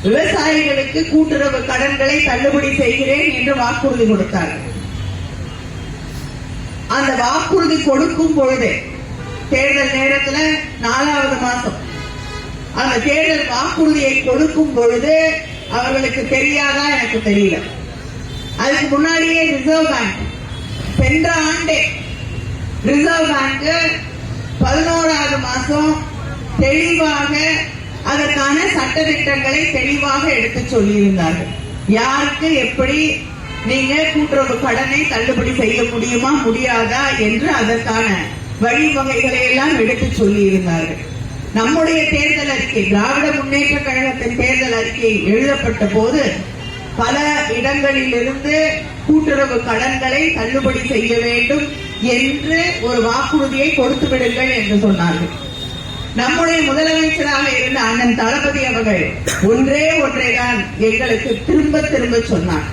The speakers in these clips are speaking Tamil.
விவசாயிகளுக்கு கூட்டுறவு கடன்களை தள்ளுபடி செய்கிறேன் என்று வாக்குறுதி கொடுத்தார்கள். அந்த வாக்குறுதி கொடுக்கும் பொழுது தேர்தல் நேரத்தில் 4வது மாசம் அந்த தேர்தல் வாக்குறுதியை கொடுக்கும் பொழுது அவர்களுக்கு தெரியாதா எனக்கு தெரியல. அதுக்கு முன்னாடியே ரிசர்வ் பேங்க் சென்ற ஆண்டே ரிசர்வ் பேங்க் 11வது மாசம் தெளிவாக அதற்கான சட்ட திட்டங்களை தெளிவாக எடுத்து சொல்லியிருந்தார்கள். யாருக்கு எப்படி நீங்க கூட்டுறவு கடனை தள்ளுபடி செய்ய முடியுமா முடியாதா என்று அதற்கான வழிவகைகளை எல்லாம் எடுத்து சொல்லியிருந்தார்கள். நம்முடைய தேர்தல் அறிக்கை, திராவிட முன்னேற்ற கழகத்தின் தேர்தல் அறிக்கை எழுதப்பட்ட போது பல இடங்களிலிருந்து கூட்டுறவு கடன்களை தள்ளுபடி செய்ய வேண்டும் என்று ஒரு வாக்குறுதியை கொடுத்து விடுங்கள் என்று சொன்னார்கள். நம்முடைய முதலமைச்சராக இருந்த அண்ணன் தளபதி அவர்கள் ஒன்றைதான் எங்களுக்கு திரும்ப திரும்ப சொன்னார்,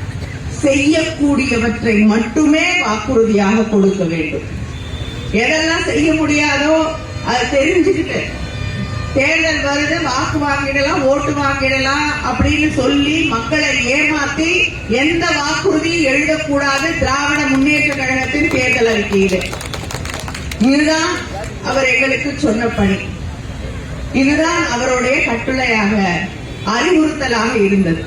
செய்யக்கூடியவற்றை மட்டுமே வாக்குறுதியாக கொடுக்க வேண்டும். எதெல்லாம் செய்ய முடியாதோ அதை தெரிஞ்சுக்கிட்டு தேர்தல் வருது வாக்கு வாங்கிடலாம் ஓட்டு வாங்கிடலாம் அப்படின்னு சொல்லி மக்களை ஏமாத்தி எந்த வாக்குறுதியும் எழுதக்கூடாது திராவிட முன்னேற்ற கழகத்தின் தேர்தல் அறிக்கையில். இதுதான் அவர் எங்களுக்கு சொன்ன பணி. இதுதான் அவருடைய கட்டுரையாக அறிவுறுத்தலாக இருந்தது.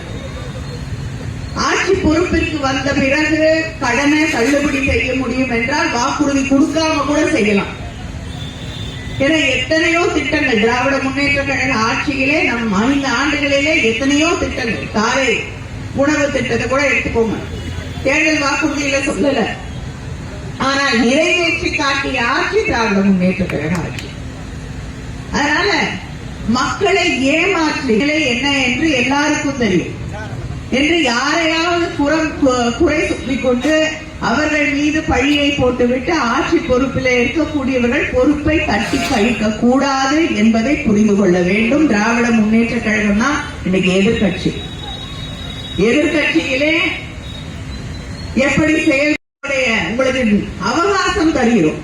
ஆட்சி பொறுப்பிற்கு வந்த பிறகு கடனை தள்ளுபடி செய்ய முடியும் என்றால் வாக்குறுதி கொடுக்காம கூட செய்யலாம். என எத்தனையோ திட்டங்கள் திராவிட முன்னேற்ற கழக ஆட்சியிலே நம் 5 ஆண்டுகளிலே எத்தனையோ திட்டங்கள், காலை உணவு திட்டத்தை கூட எடுத்துக்கோங்க, தேர்தல் வாக்குறுதியில சொல்லல, ஆனால் நிறைவேற்றி காட்டிய ஆட்சி திராவிட முன்னேற்ற கழக ஆட்சி. அதனால மக்களை ஏமாற்றி என்ன என்று எல்லாருக்கும் தெரியும் என்று யாரையாவது குறை சொல்லிக் கொண்டு அவர்கள் மீது பழியை போட்டுவிட்டு ஆட்சி பொறுப்பில் இருக்கக்கூடியவர்கள் பொறுப்பை தட்டி கழிக்க கூடாது என்பதை புரிந்து கொள்ள வேண்டும். திராவிட முன்னேற்ற கழகம் தான் இன்னைக்கு எதிர்கட்சி. எதிர்கட்சியிலே எப்படி செயல்படைய உங்களுக்கு அவகாசம் தருகிறோம்.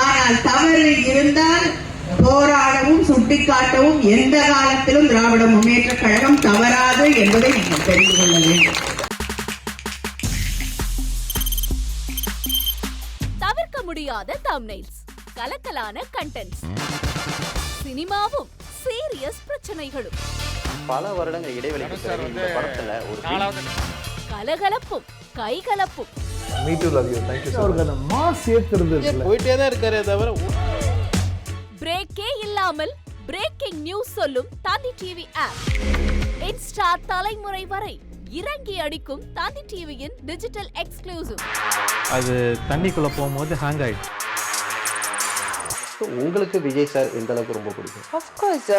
ஆனால் தவறு இருந்தால் போராடவும் சுட்டிக்காட்டவும் எந்த காலத்திலும் திராவிட முன்னேற்ற கழகம் தவறாது என்பதை நீங்கள் தெரிந்து கொள்ள வேண்டும். தவிர்க்க முடியாத தம்ப்நெயில்ஸ், கலக்கலான கண்டென்ட்ஸ், சினிமாவும் சீரியஸ் பிரச்சனைகளும், பல வருடங்கள் இடைவெளிக்கு பிறகு இந்த படத்துல ஒரு கலகலப்பும் கைகலப்பும். Me too, love you. Thank you so much. Mass ஏத்துறது போயிட்டே தான் இருக்காரே தவிர பிரேக்கே இல்லாமல் பிரேக்கிங் நியூஸ் சொல்லும் தந்தி டிவி ஆப். இன்ஸ்டா தலைமுறை வரை இறங்கி அடிக்கும் தந்தி டிவியின் டிஜிட்டல் எக்ஸ்க்ளூசிவ். அது தண்ணிக்குள்ள போகும்போது ஹேங் ஆயிடுச்சு. உங்களுக்கு விஜய் சார் எந்த அளவுக்கு ரொம்ப பிடிக்கும்? Of course,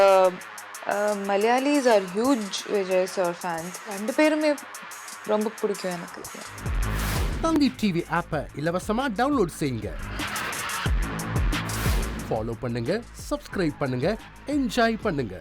Malayalis are huge Vijay sir fans. ரெண்டு பேருமே ரொம்ப பிடிக்கும் எனக்கு. தந்தி டிவி ஆப்பை இலவசமா டவுன்லோட் செய்யுங்க. ஃபாலோ பண்ணுங்க, சப்ஸ்கிரைப் பண்ணுங்க, என்ஜாய் பண்ணுங்க.